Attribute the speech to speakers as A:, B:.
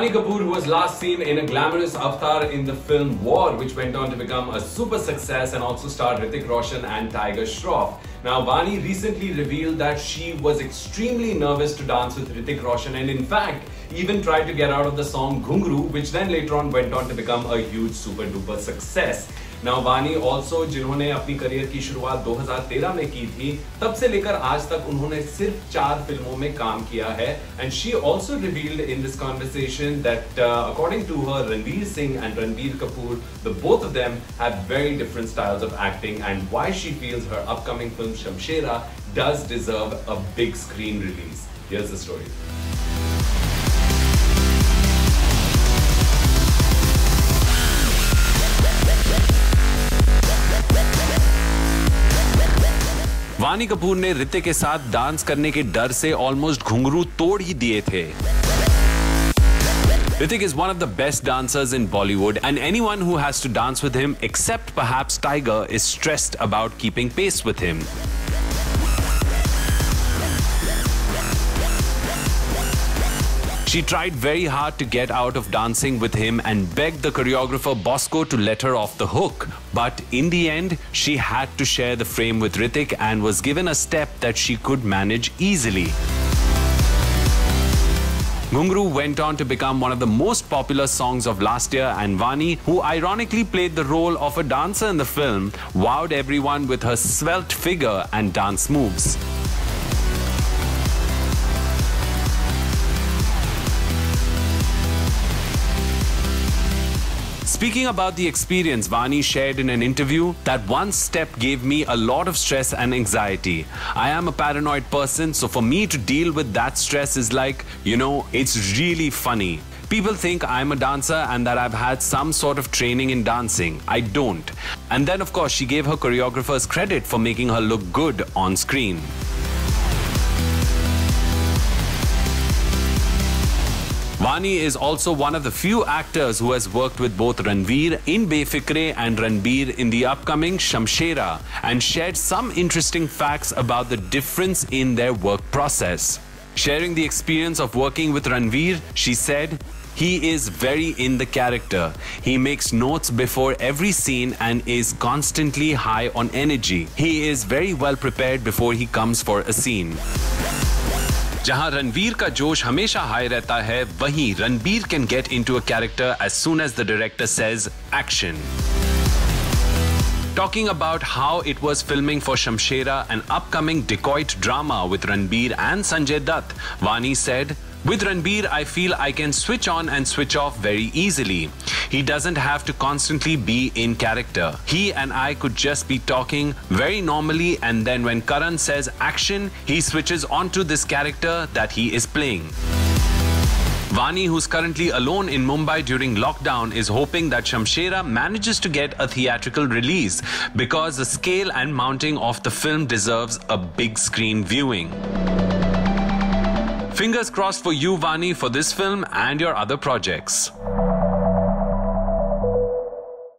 A: Vaani Kapoor, who was last seen in a glamorous avatar in the film War, which went on to become a super success and also starred Hrithik Roshan and Tiger Shroff. Now, Vaani recently revealed that she was extremely nervous to dance with Hrithik Roshan and in fact even tried to get out of the song Ghungru, which then later on went on to become a huge super duper success. Now, Vaani also, जिन्होंने अपनी career की शुरुआत 2013 में की थी, तब से लेकर आज तक उन्होंने सिर्फ 4 फिल्मों में काम किया है. And she also revealed in this conversation that according to her, Ranveer Singh and Ranbir Kapoor, the both of them have very different styles of acting, and why she feels her upcoming film Shamshera does deserve a big screen release. Here's the story. वानी कपूर ने ऋतिक के साथ dance करने के डर से almost घुंघरू तोड़ ही दिए थे. Hrithik is one of the best dancers in Bollywood, and anyone who has to dance with him, except perhaps Tiger, is stressed about keeping pace with him. She tried very hard to get out of dancing with him and begged the choreographer Bosco to let her off the hook. But in the end, she had to share the frame with Hrithik and was given a step that she could manage easily. Ghungru went on to become one of the most popular songs of last year, and Vaani, who ironically played the role of a dancer in the film, wowed everyone with her svelte figure and dance moves. Speaking about the experience, Vaani shared in an interview that one step gave me a lot of stress and anxiety. I am a paranoid person, so for me to deal with that stress is like, it's really funny. People think I'm a dancer and that I've had some sort of training in dancing. I don't. And then, of course, she gave her choreographers credit for making her look good on screen. Vaani is also one of the few actors who has worked with both Ranveer in Befikre and Ranbir in the upcoming Shamshera, and shared some interesting facts about the difference in their work process. Sharing the experience of working with Ranveer, she said, "He is very in the character. He makes notes before every scene and is constantly high on energy. He is very well prepared before he comes for a scene." जहां रणवीर का जोश हमेशा high रहता है, वहीं Ranbir can get into a character as soon as the director says action. Talking about how it was filming for Shamshera, an upcoming dacoit drama with Ranbir and Sanjay Dutt, Vaani said, "With Ranbir, I feel I can switch on and switch off very easily. He doesn't have to constantly be in character. He and I could just be talking very normally, and then when Karan says action, he switches onto this character that he is playing." Vaani, who's currently alone in Mumbai during lockdown, is hoping that Shamshera manages to get a theatrical release because the scale and mounting of the film deserves a big screen viewing. Fingers crossed for you, Vaani, for this film and your other projects.